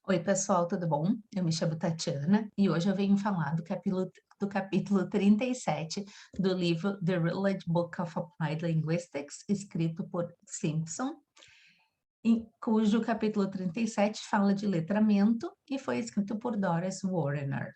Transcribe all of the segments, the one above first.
Oi, pessoal, tudo bom? Eu me chamo Tatiana e hoje eu venho falar do capítulo 37 do livro The Routledge Book of Applied Linguistics, escrito por Simpson, cujo capítulo 37 fala de letramento e foi escrito por Doris Warner.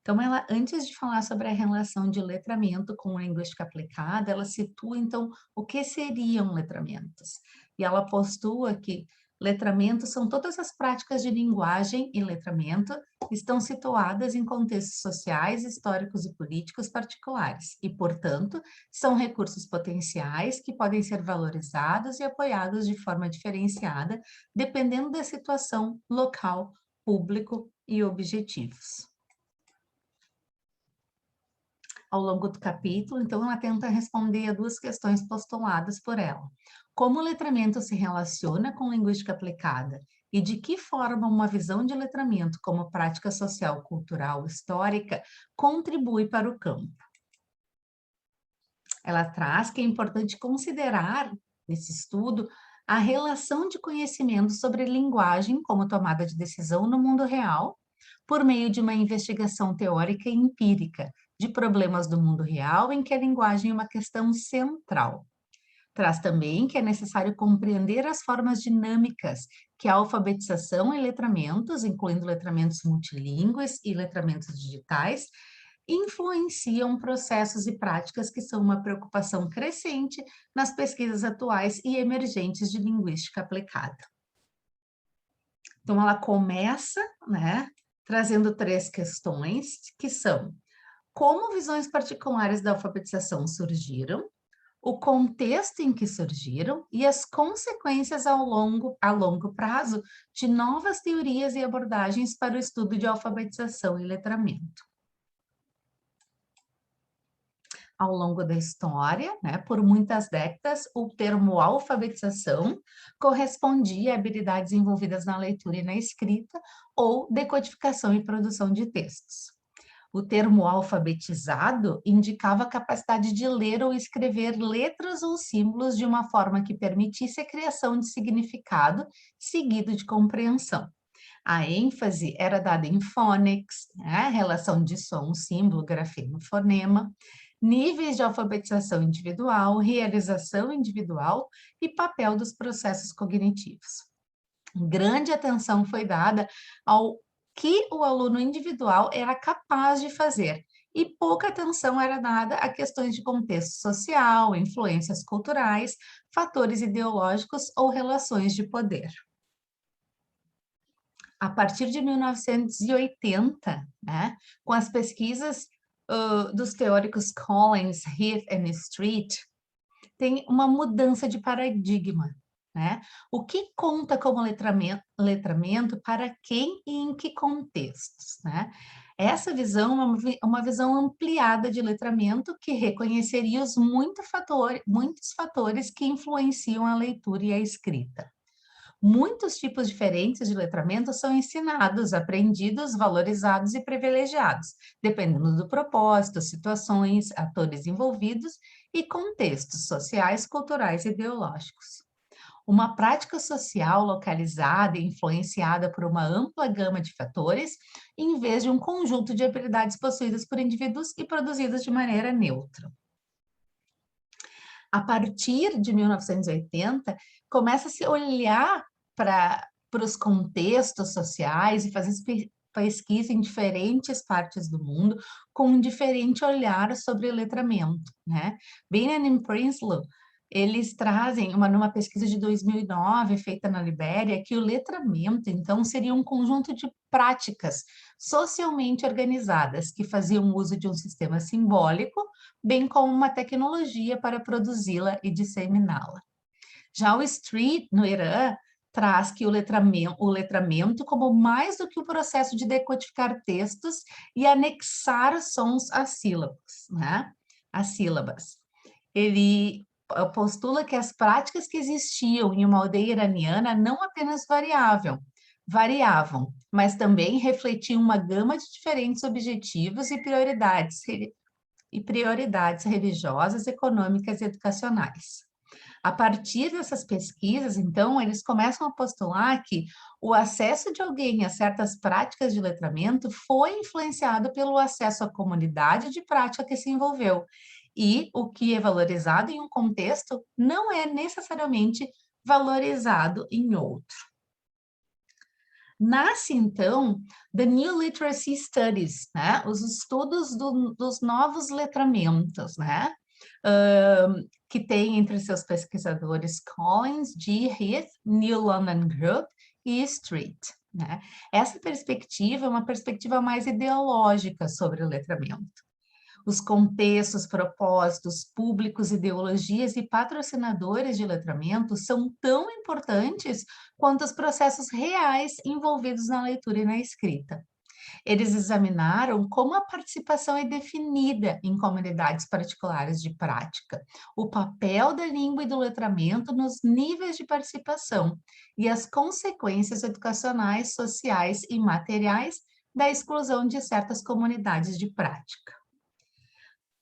Então, antes de falar sobre a relação de letramento com linguística aplicada, ela situa, então, o que seriam letramentos. E ela postua que letramentos são todas as práticas de linguagem e letramento que estão situadas em contextos sociais, históricos e políticos particulares, e, portanto, são recursos potenciais que podem ser valorizados e apoiados de forma diferenciada, dependendo da situação local, público e objetivos. Ao longo do capítulo, então, ela tenta responder a duas questões postuladas por ela. Como o letramento se relaciona com linguística aplicada e de que forma uma visão de letramento como prática social, cultural, histórica contribui para o campo. Ela traz que é importante considerar, nesse estudo, a relação de conhecimento sobre linguagem como tomada de decisão no mundo real, por meio de uma investigação teórica e empírica de problemas do mundo real em que a linguagem é uma questão central. Traz também que é necessário compreender as formas dinâmicas que a alfabetização e letramentos, incluindo letramentos multilingües e letramentos digitais, influenciam processos e práticas que são uma preocupação crescente nas pesquisas atuais e emergentes de linguística aplicada. Então, ela começa, trazendo três questões, que são: como visões particulares da alfabetização surgiram, o contexto em que surgiram e as consequências a longo prazo de novas teorias e abordagens para o estudo de alfabetização e letramento. Ao longo da história, por muitas décadas, o termo alfabetização correspondia a habilidades envolvidas na leitura e na escrita ou decodificação e produção de textos. O termo alfabetizado indicava a capacidade de ler ou escrever letras ou símbolos de uma forma que permitisse a criação de significado seguido de compreensão. A ênfase era dada em phonics, relação de som, símbolo, grafema, fonema, níveis de alfabetização individual, realização individual e papel dos processos cognitivos. Grande atenção foi dada ao que o aluno individual era capaz de fazer, e pouca atenção era dada a questões de contexto social, influências culturais, fatores ideológicos ou relações de poder. A partir de 1980, com as pesquisas dos teóricos Collins, Heath e Street, tem uma mudança de paradigma. O que conta como letramento para quem e em que contextos? Essa visão é uma visão ampliada de letramento que reconheceria os muitos fatores que influenciam a leitura e a escrita. Muitos tipos diferentes de letramento são ensinados, aprendidos, valorizados e privilegiados, dependendo do propósito, situações, atores envolvidos e contextos sociais, culturais e ideológicos. Uma prática social localizada e influenciada por uma ampla gama de fatores, em vez de um conjunto de habilidades possuídas por indivíduos e produzidas de maneira neutra. A partir de 1980, começa a se olhar para os contextos sociais e fazer pesquisa em diferentes partes do mundo com um diferente olhar sobre letramento, Binnen e Prinsloo, eles trazem numa pesquisa de 2009 feita na Libéria que o letramento, então, seria um conjunto de práticas socialmente organizadas que faziam uso de um sistema simbólico, bem como uma tecnologia para produzi-la e disseminá-la. Já o Street, no Irã, traz que o letramento como mais do que o processo de decodificar textos e anexar sons às sílabas, As sílabas. Ele postula que as práticas que existiam em uma aldeia iraniana não apenas variavam, mas também refletiam uma gama de diferentes objetivos e prioridades religiosas, econômicas e educacionais. A partir dessas pesquisas, então, eles começam a postular que o acesso de alguém a certas práticas de letramento foi influenciado pelo acesso à comunidade de prática que se envolveu. E o que é valorizado em um contexto não é necessariamente valorizado em outro. Nasce, então, The New Literacy Studies, né? Os estudos dos novos letramentos, né? Que tem entre seus pesquisadores Collins, G. Heath, New London Group e Street, né? Essa perspectiva é uma perspectiva mais ideológica sobre o letramento. Os contextos, propósitos, públicos, ideologias e patrocinadores de letramento são tão importantes quanto os processos reais envolvidos na leitura e na escrita. Eles examinaram como a participação é definida em comunidades particulares de prática, o papel da língua e do letramento nos níveis de participação e as consequências educacionais, sociais e materiais da exclusão de certas comunidades de prática.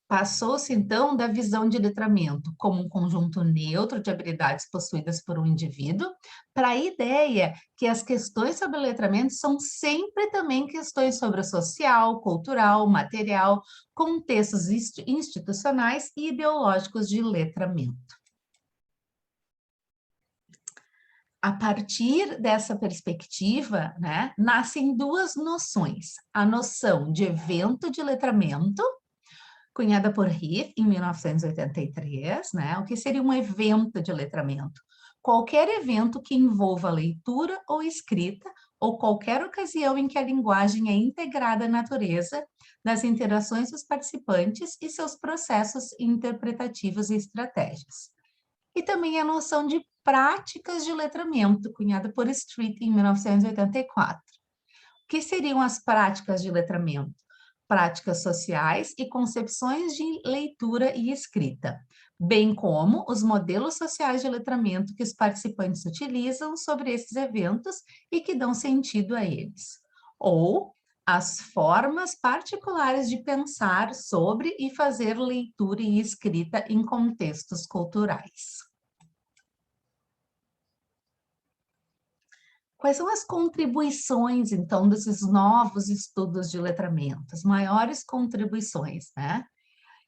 Passou-se, então, da visão de letramento como um conjunto neutro de habilidades possuídas por um indivíduo, para a ideia que as questões sobre letramento são sempre também questões sobre o social, cultural, material, contextos institucionais e ideológicos de letramento. A partir dessa perspectiva, né, nascem duas noções: a noção de evento de letramento, cunhada por Heath em 1983, né? O que seria um evento de letramento? Qualquer evento que envolva leitura ou escrita, ou qualquer ocasião em que a linguagem é integrada à natureza das interações dos participantes e seus processos interpretativos e estratégias. E também a noção de práticas de letramento, cunhada por Street em 1984. O que seriam as práticas de letramento? Práticas sociais e concepções de leitura e escrita, bem como os modelos sociais de letramento que os participantes utilizam sobre esses eventos e que dão sentido a eles, ou as formas particulares de pensar sobre e fazer leitura e escrita em contextos culturais. Quais são as contribuições, então, desses novos estudos de letramento? As maiores contribuições, né?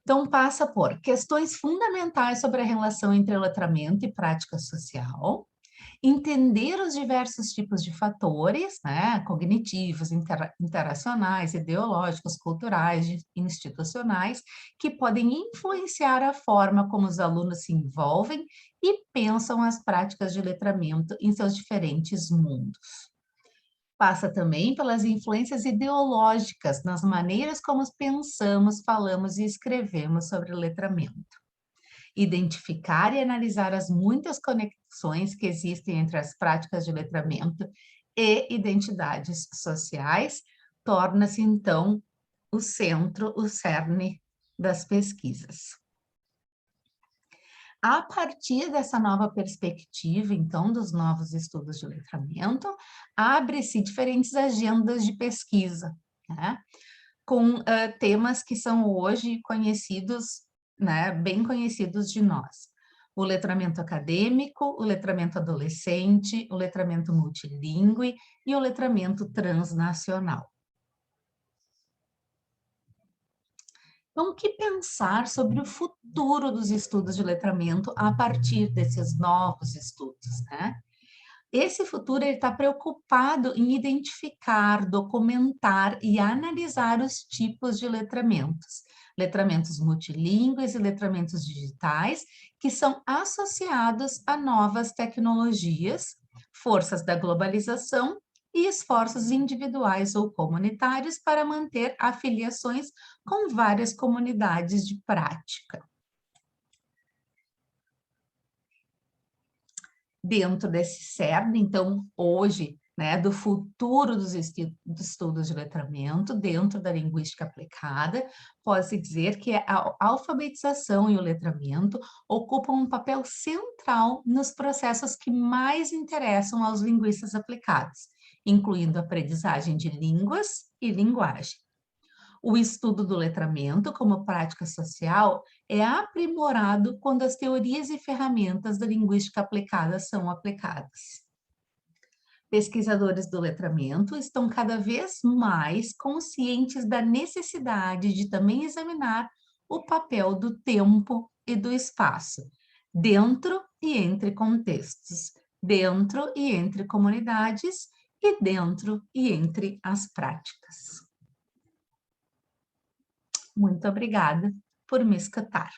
Então, passa por questões fundamentais sobre a relação entre letramento e prática social, entender os diversos tipos de fatores, né, cognitivos, interacionais, ideológicos, culturais, institucionais, que podem influenciar a forma como os alunos se envolvem e pensam as práticas de letramento em seus diferentes mundos. Passa também pelas influências ideológicas nas maneiras como pensamos, falamos e escrevemos sobre letramento. Identificar e analisar as muitas conexões que existem entre as práticas de letramento e identidades sociais torna-se, então, o centro, o cerne das pesquisas. A partir dessa nova perspectiva, então, dos novos estudos de letramento, abre-se diferentes agendas de pesquisa, né? Com temas que são hoje conhecidos, né, bem conhecidos de nós. O letramento acadêmico, o letramento adolescente, o letramento multilingüe e o letramento transnacional. Então, o que pensar sobre o futuro dos estudos de letramento a partir desses novos estudos, né? Esse futuro está preocupado em identificar, documentar e analisar os tipos de letramentos. Letramentos multilingües e letramentos digitais, que são associados a novas tecnologias, forças da globalização e esforços individuais ou comunitários para manter afiliações com várias comunidades de prática. Dentro desse cerne, então, hoje, né, do futuro dos estudos de letramento, dentro da linguística aplicada, pode-se dizer que a alfabetização e o letramento ocupam um papel central nos processos que mais interessam aos linguistas aplicados, incluindo a aprendizagem de línguas e linguagem. O estudo do letramento como prática social é aprimorado quando as teorias e ferramentas da linguística aplicada são aplicadas. Pesquisadores do letramento estão cada vez mais conscientes da necessidade de também examinar o papel do tempo e do espaço, dentro e entre contextos, dentro e entre comunidades e dentro e entre as práticas. Muito obrigada por me escutar.